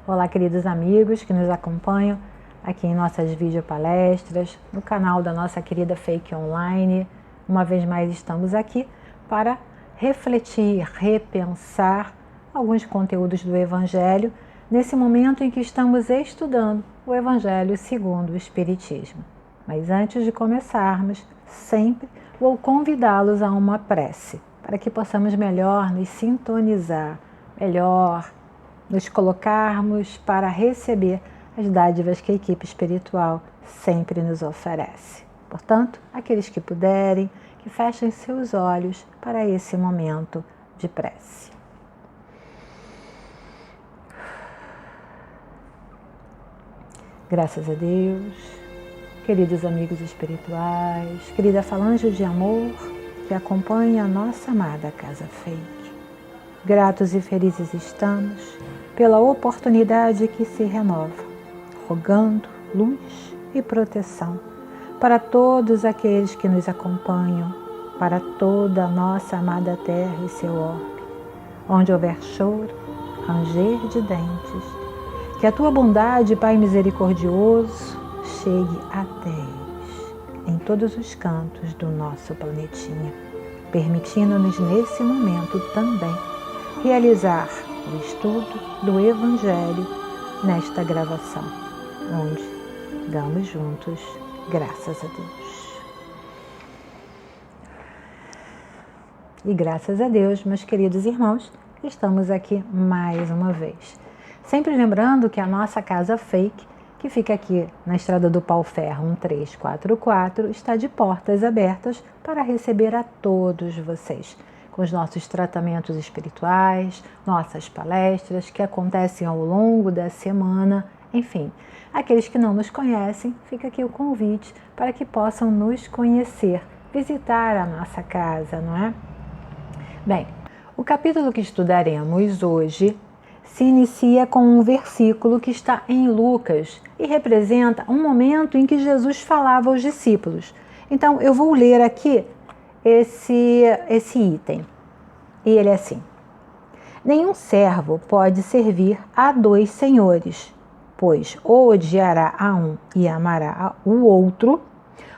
Olá, queridos amigos que nos acompanham aqui em nossas videopalestras, no canal da nossa querida Fake Online. Uma vez mais estamos aqui para refletir, repensar alguns conteúdos do Evangelho nesse momento em que estamos estudando o Evangelho segundo o Espiritismo. Mas antes de começarmos, sempre vou convidá-los a uma prece, para que possamos melhor nos sintonizar, melhor nos colocarmos para receber as dádivas que a equipe espiritual sempre nos oferece. Portanto, aqueles que puderem, que fechem seus olhos para esse momento de prece. Graças a Deus, queridos amigos espirituais, querida falange de amor que acompanha a nossa amada Casa Fake. Gratos e felizes estamos pela oportunidade que se renova, rogando luz e proteção para todos aqueles que nos acompanham, para toda a nossa amada terra e seu orbe, onde houver choro, ranger de dentes, que a tua bondade, Pai misericordioso, chegue até eles, em todos os cantos do nosso planetinha, permitindo-nos nesse momento também realizar o estudo do Evangelho nesta gravação, onde damos juntos graças a Deus. E graças a Deus, meus queridos irmãos, estamos aqui mais uma vez. Sempre lembrando que a nossa Casa Fake, que fica aqui na Estrada do Pau Ferro 1344, está de portas abertas para receber a todos vocês, com os nossos tratamentos espirituais, nossas palestras que acontecem ao longo da semana, enfim. Aqueles que não nos conhecem, fica aqui o convite para que possam nos conhecer, visitar a nossa casa, não é? Bem, o capítulo que estudaremos hoje se inicia com um versículo que está em Lucas e representa um momento em que Jesus falava aos discípulos. Então, eu vou ler aqui esse item. E ele é assim: nenhum servo pode servir a dois senhores, pois ou odiará a um e amará o outro,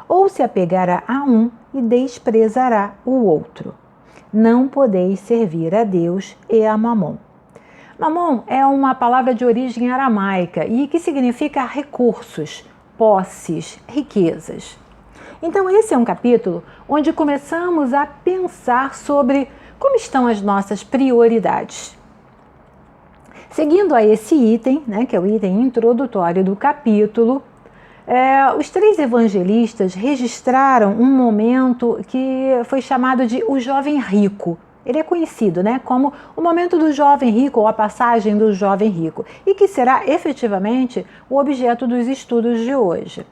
ou se apegará a um e desprezará o outro. Não podeis servir a Deus e a Mamon. Mamon é uma palavra de origem aramaica e que significa recursos, posses, riquezas. Então esse é um capítulo onde começamos a pensar sobre como estão as nossas prioridades. Seguindo a esse item, que é o item introdutório do capítulo, os três evangelistas registraram um momento que foi chamado de o jovem rico. Ele é conhecido como o momento do jovem rico ou a passagem do jovem rico e que será efetivamente o objeto dos estudos de hoje.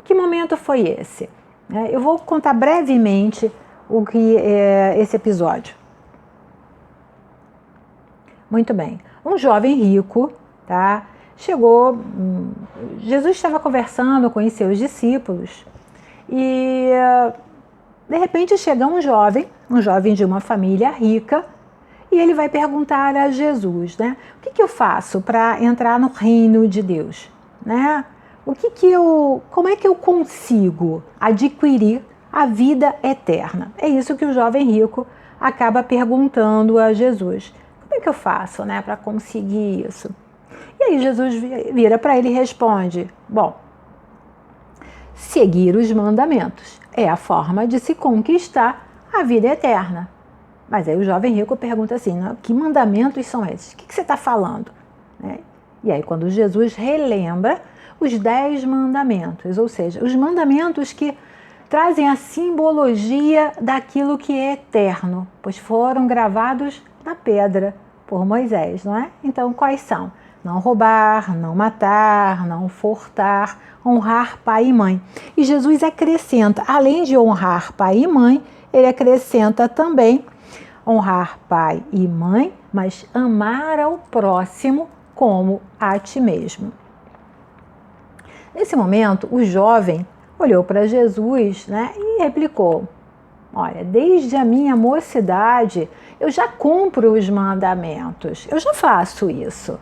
Que momento foi esse? Eu vou contar brevemente o que é esse episódio. Muito bem. Um jovem rico, chegou, Jesus estava conversando com os seus discípulos e de repente chega um jovem de uma família rica e ele vai perguntar a Jesus, o que eu faço para entrar no reino de Deus? Como é que eu consigo adquirir a vida eterna? É isso que o jovem rico acaba perguntando a Jesus. Como é que eu faço para conseguir isso? E aí Jesus vira para ele e responde: bom, seguir os mandamentos é a forma de se conquistar a vida eterna. Mas aí o jovem rico pergunta assim: que mandamentos são esses? O que você está falando? E aí quando Jesus relembra os 10 mandamentos, ou seja, os mandamentos que trazem a simbologia daquilo que é eterno, pois foram gravados na pedra por Moisés, não é? Então, quais são? Não roubar, não matar, não furtar, honrar pai e mãe. E Jesus acrescenta, além de honrar pai e mãe, ele acrescenta também honrar pai e mãe, mas amar ao próximo como a ti mesmo. Nesse momento, o jovem olhou para Jesus e replicou: olha, desde a minha mocidade eu já cumpro os mandamentos, eu já faço isso.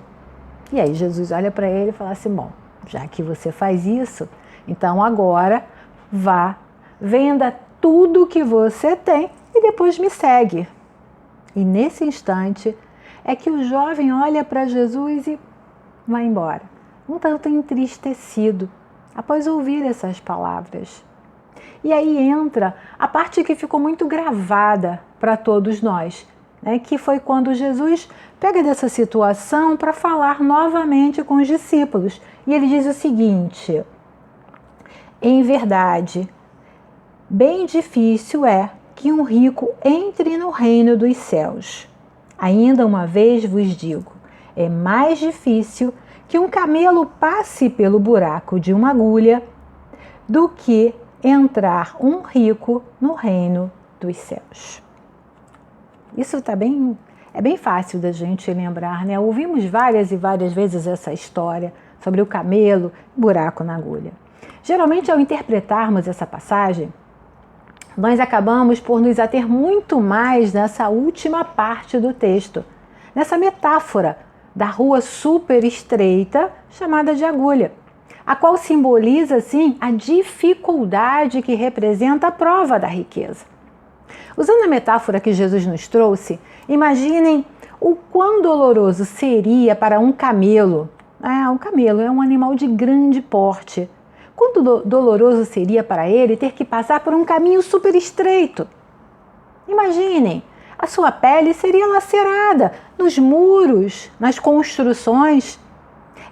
E aí Jesus olha para ele e fala assim, bom, já que você faz isso, então agora vá, venda tudo que você tem e depois me segue. E nesse instante é que o jovem olha para Jesus e vai embora, um tanto entristecido, após ouvir essas palavras. E aí entra a parte que ficou muito gravada para todos nós, né, que foi quando Jesus pega dessa situação para falar novamente com os discípulos. E ele diz o seguinte: em verdade, bem difícil é que um rico entre no reino dos céus. Ainda uma vez vos digo, é mais difícil que um camelo passe pelo buraco de uma agulha do que entrar um rico no reino dos céus. Isso é bem fácil da gente lembrar, né? Ouvimos várias e várias vezes essa história sobre o camelo, buraco na agulha. Geralmente, ao interpretarmos essa passagem, nós acabamos por nos ater muito mais nessa última parte do texto, nessa metáfora da rua super estreita chamada de agulha, a qual simboliza, sim, a dificuldade que representa a prova da riqueza. Usando a metáfora que Jesus nos trouxe, imaginem o quão doloroso seria para um camelo. Um camelo é um animal de grande porte. Quanto doloroso seria para ele ter que passar por um caminho super estreito. Imaginem, a sua pele seria lacerada nos muros, nas construções.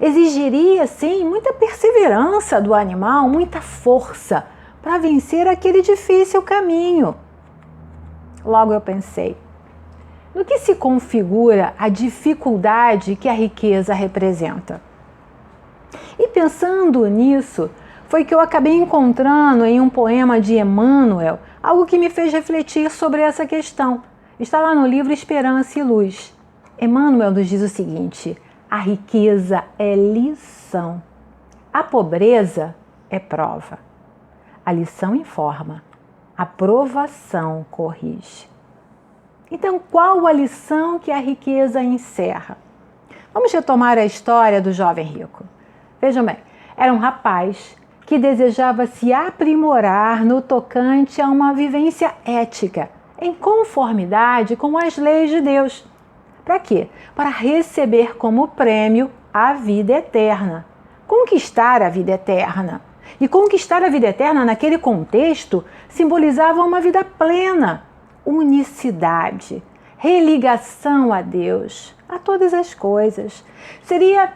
Exigiria, sim, muita perseverança do animal, muita força para vencer aquele difícil caminho. Logo eu pensei, no que se configura a dificuldade que a riqueza representa? E pensando nisso, foi que eu acabei encontrando em um poema de Emmanuel algo que me fez refletir sobre essa questão. Está lá no livro Esperança e Luz. Emmanuel nos diz o seguinte: a riqueza é lição, a pobreza é prova. A lição informa, a provação corrige. Então, qual a lição que a riqueza encerra? Vamos retomar a história do jovem rico. Vejam bem, era um rapaz que desejava se aprimorar no tocante a uma vivência ética, em conformidade com as leis de Deus. Para quê? Para receber como prêmio a vida eterna. Conquistar a vida eterna. E conquistar a vida eterna naquele contexto simbolizava uma vida plena, unicidade, religação a Deus, a todas as coisas. Seria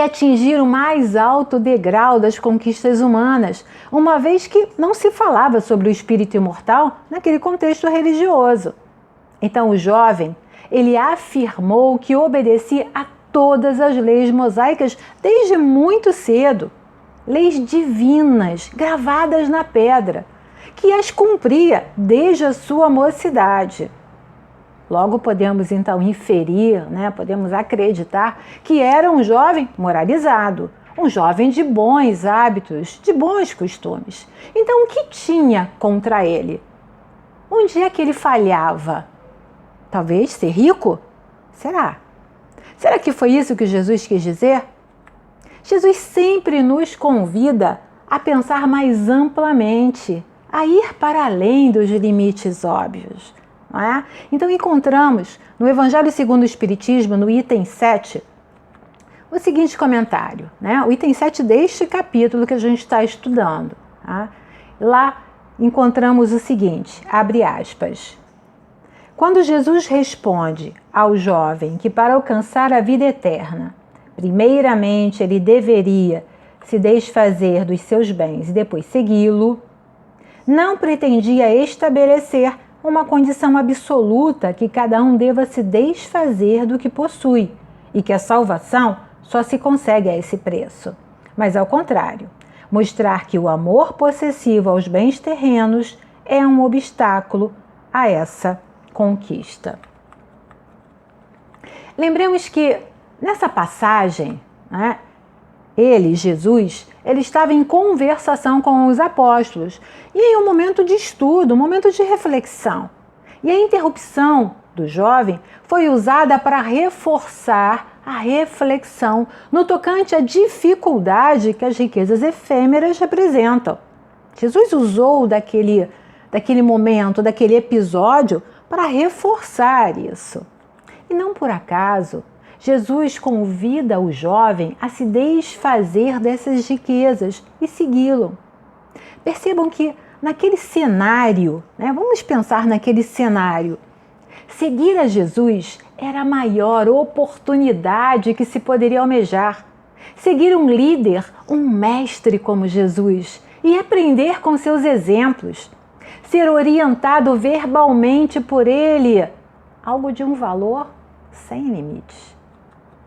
atingir o mais alto degrau das conquistas humanas, uma vez que não se falava sobre o espírito imortal naquele contexto religioso. Então o jovem, ele afirmou que obedecia a todas as leis mosaicas desde muito cedo, leis divinas gravadas na pedra, que as cumpria desde a sua mocidade. Logo podemos então inferir, podemos acreditar que era um jovem moralizado, um jovem de bons hábitos, de bons costumes. Então o que tinha contra ele? Onde é que ele falhava? Talvez ser rico? Será? Será que foi isso que Jesus quis dizer? Jesus sempre nos convida a pensar mais amplamente, a ir para além dos limites óbvios. Não é? Então encontramos no Evangelho segundo o Espiritismo, no item 7, o seguinte comentário, o item 7 deste capítulo que a gente está estudando. Tá? Lá encontramos o seguinte, abre aspas: quando Jesus responde ao jovem que para alcançar a vida eterna, primeiramente ele deveria se desfazer dos seus bens e depois segui-lo, não pretendia estabelecer uma condição absoluta que cada um deva se desfazer do que possui e que a salvação só se consegue a esse preço. Mas, ao contrário, mostrar que o amor possessivo aos bens terrenos é um obstáculo a essa conquista. Lembremos que nessa passagem, Jesus, ele estava em conversação com os apóstolos e em um momento de estudo, um momento de reflexão. E a interrupção do jovem foi usada para reforçar a reflexão no tocante à dificuldade que as riquezas efêmeras representam. Jesus usou daquele momento, daquele episódio, para reforçar isso. E não por acaso, Jesus convida o jovem a se desfazer dessas riquezas e segui-lo. Percebam que naquele cenário, vamos pensar naquele cenário, seguir a Jesus era a maior oportunidade que se poderia almejar. Seguir um líder, um mestre como Jesus e aprender com seus exemplos. Ser orientado verbalmente por ele, algo de um valor sem limites.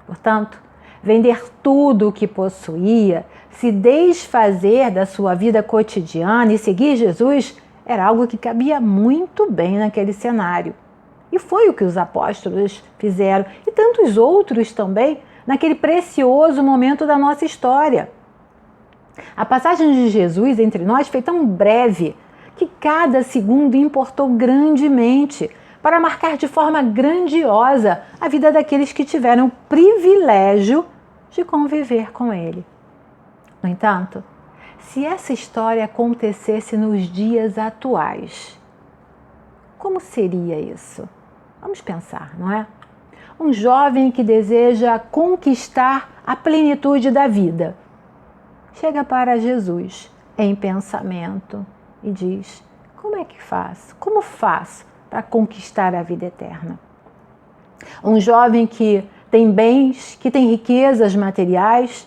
Portanto, vender tudo o que possuía, se desfazer da sua vida cotidiana e seguir Jesus era algo que cabia muito bem naquele cenário. E foi o que os apóstolos fizeram, e tantos outros também, naquele precioso momento da nossa história. A passagem de Jesus entre nós foi tão breve que cada segundo importou grandemente para marcar de forma grandiosa a vida daqueles que tiveram o privilégio de conviver com ele. No entanto, se essa história acontecesse nos dias atuais, como seria isso? Vamos pensar, não é? Um jovem que deseja conquistar a plenitude da vida chega para Jesus em pensamento e diz: como é que faço? Como faço para conquistar a vida eterna? Um jovem que tem bens, que tem riquezas materiais,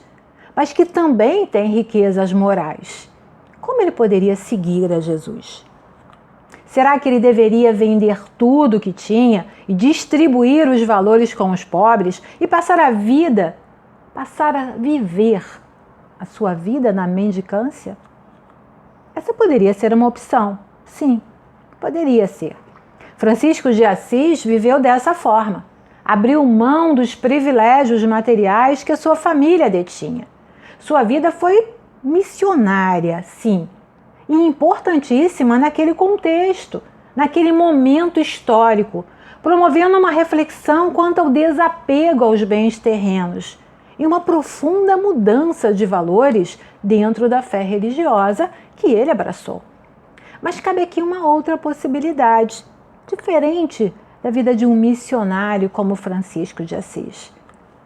mas que também tem riquezas morais. Como ele poderia seguir a Jesus? Será que ele deveria vender tudo o que tinha e distribuir os valores com os pobres e passar a viver a sua vida na mendicância? Essa poderia ser uma opção. Sim, poderia ser. Francisco de Assis viveu dessa forma. Abriu mão dos privilégios materiais que a sua família detinha. Sua vida foi missionária, sim, e importantíssima naquele contexto, naquele momento histórico, promovendo uma reflexão quanto ao desapego aos bens terrenos e uma profunda mudança de valores dentro da fé religiosa que ele abraçou. Mas cabe aqui uma outra possibilidade, diferente da vida de um missionário como Francisco de Assis.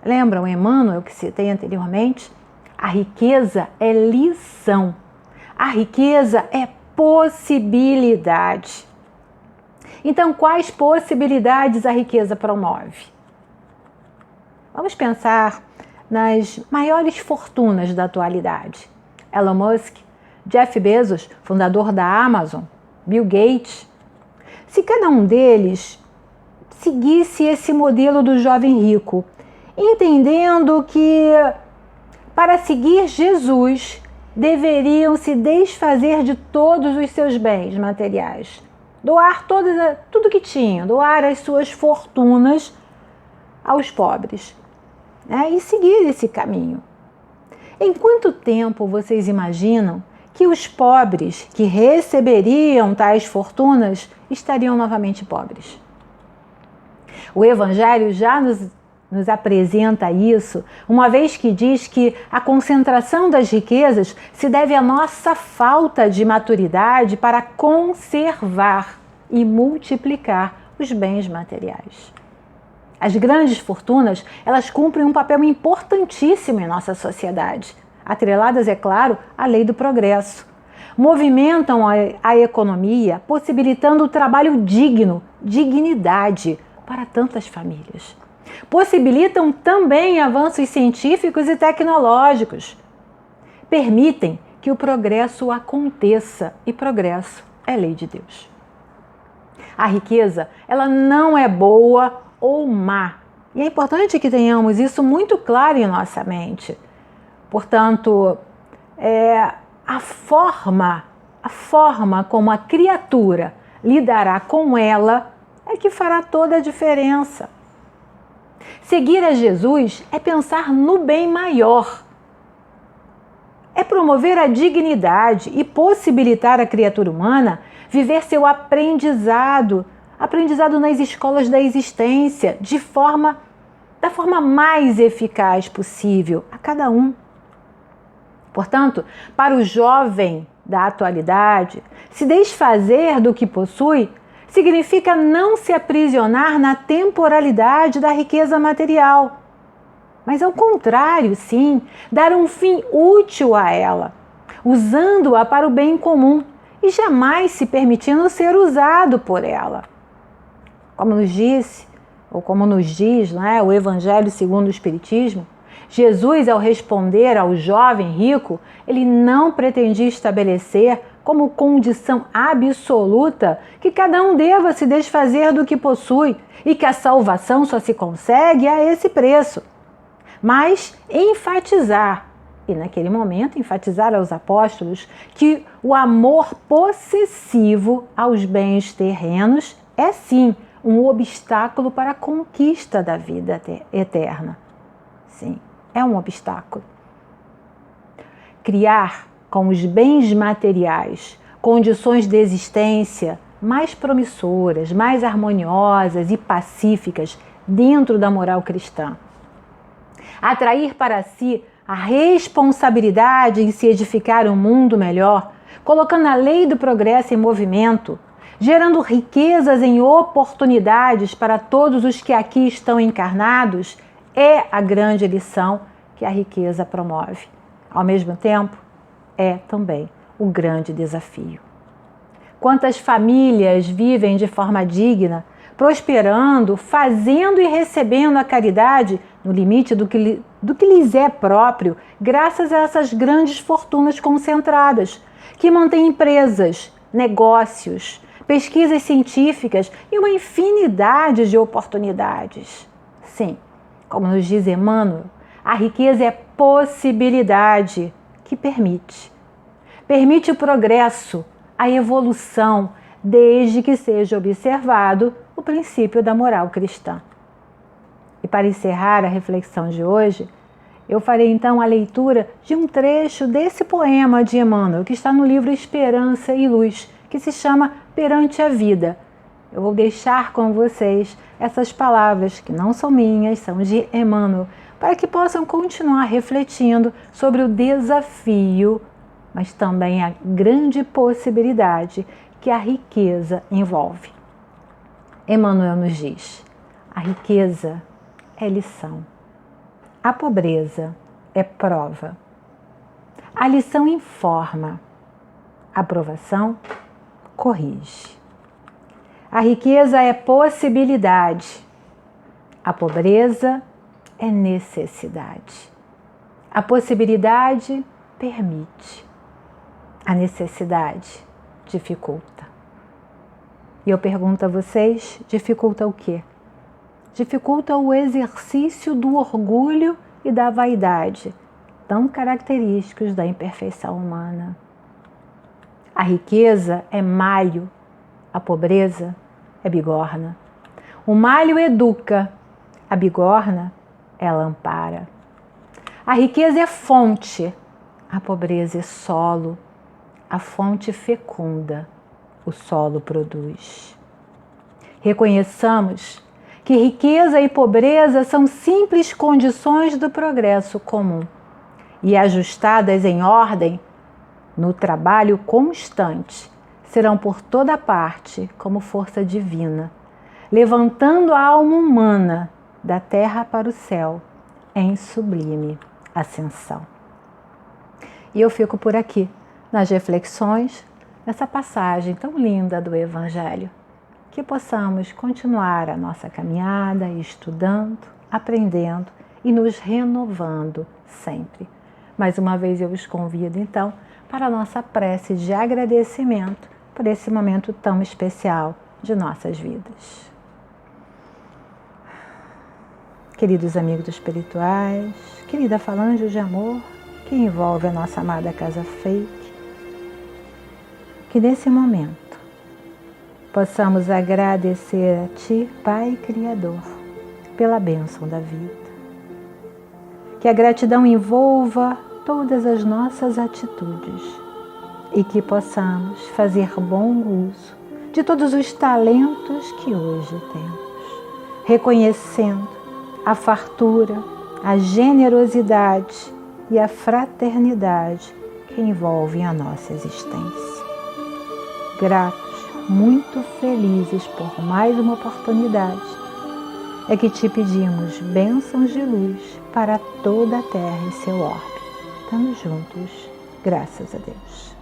Lembram Emmanuel, que citei anteriormente? A riqueza é lição. A riqueza é possibilidade. Então, quais possibilidades a riqueza promove? Vamos pensar nas maiores fortunas da atualidade. Elon Musk, Jeff Bezos, fundador da Amazon, Bill Gates. Se cada um deles seguisse esse modelo do jovem rico, entendendo que para seguir Jesus deveriam se desfazer de todos os seus bens materiais, doar tudo que tinham, doar as suas fortunas aos pobres, e seguir esse caminho. Em quanto tempo vocês imaginam que os pobres que receberiam tais fortunas estariam novamente pobres? O Evangelho já nos apresenta isso, uma vez que diz que a concentração das riquezas se deve à nossa falta de maturidade para conservar e multiplicar os bens materiais. As grandes fortunas, elas cumprem um papel importantíssimo em nossa sociedade, atreladas, é claro, à lei do progresso. Movimentam a economia, possibilitando o trabalho digno, dignidade para tantas famílias. Possibilitam também avanços científicos e tecnológicos. Permitem que o progresso aconteça, e progresso é lei de Deus. A riqueza, ela não é boa ou má. E é importante que tenhamos isso muito claro em nossa mente. Portanto, a forma como a criatura lidará com ela é que fará toda a diferença. Seguir a Jesus é pensar no bem maior. É promover a dignidade e possibilitar à criatura humana viver seu aprendizado nas escolas da existência, de forma da forma mais eficaz possível a cada um. Portanto, para o jovem da atualidade, se desfazer do que possui significa não se aprisionar na temporalidade da riqueza material, mas ao contrário, sim, dar um fim útil a ela, usando-a para o bem comum e jamais se permitindo ser usado por ela. Como nos disse, ou como nos diz, o Evangelho segundo o Espiritismo, Jesus, ao responder ao jovem rico, ele não pretendia estabelecer como condição absoluta que cada um deva se desfazer do que possui e que a salvação só se consegue a esse preço, mas enfatizar, e naquele momento enfatizar aos apóstolos, que o amor possessivo aos bens terrenos é sim um obstáculo para a conquista da vida eterna. Sim, é um obstáculo. Criar com os bens materiais condições de existência mais promissoras, mais harmoniosas e pacíficas dentro da moral cristã. Atrair para si a responsabilidade em se edificar um mundo melhor, colocando a lei do progresso em movimento, gerando riquezas em oportunidades para todos os que aqui estão encarnados, é a grande lição que a riqueza promove. Ao mesmo tempo, é também o grande desafio. Quantas famílias vivem de forma digna, prosperando, fazendo e recebendo a caridade no limite do que lhes é próprio, graças a essas grandes fortunas concentradas, que mantêm empresas, negócios, pesquisas científicas e uma infinidade de oportunidades. Sim, como nos diz Emmanuel, a riqueza é possibilidade que permite o progresso, a evolução, desde que seja observado o princípio da moral cristã. E para encerrar a reflexão de hoje, eu farei então a leitura de um trecho desse poema de Emmanuel, que está no livro Esperança e Luz, que se chama Perante a Vida. Eu vou deixar com vocês essas palavras, que não são minhas, são de Emmanuel, para que possam continuar refletindo sobre o desafio, mas também a grande possibilidade que a riqueza envolve. Emmanuel nos diz: a riqueza é lição, a pobreza é prova. A lição informa, a provação corrige. A riqueza é possibilidade, a pobreza é necessidade. A possibilidade permite, a necessidade dificulta. E eu pergunto a vocês, dificulta o quê? Dificulta o exercício do orgulho e da vaidade, tão característicos da imperfeição humana. A riqueza é malho, a pobreza é bigorna. O malho educa, a bigorna ela ampara. A riqueza é fonte, a pobreza é solo. A fonte fecunda, o solo produz. Reconheçamos que riqueza e pobreza são simples condições do progresso comum e, ajustadas em ordem, no trabalho constante, serão por toda parte como força divina, levantando a alma humana da terra para o céu em sublime ascensão. E eu fico por aqui, nas reflexões, nessa passagem tão linda do Evangelho, que possamos continuar a nossa caminhada estudando, aprendendo e nos renovando sempre. Mais uma vez eu os convido então para a nossa prece de agradecimento por esse momento tão especial de nossas vidas. Queridos amigos espirituais, querida falange de amor que envolve a nossa amada Casa Fake, que nesse momento possamos agradecer a Ti, Pai Criador, pela bênção da vida. Que a gratidão envolva todas as nossas atitudes e que possamos fazer bom uso de todos os talentos que hoje temos, reconhecendo a fartura, a generosidade e a fraternidade que envolvem a nossa existência. Gratos, muito felizes por mais uma oportunidade, é que te pedimos bênçãos de luz para toda a Terra e seu orbe. Estamos juntos, graças a Deus.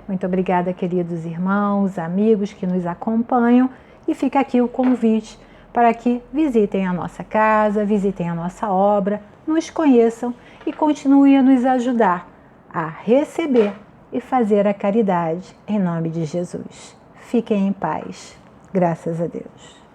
Muito obrigada, queridos irmãos, amigos que nos acompanham, e fica aqui o convite para que visitem a nossa casa, visitem a nossa obra, nos conheçam e continuem a nos ajudar a receber e fazer a caridade em nome de Jesus. Fiquem em paz. Graças a Deus.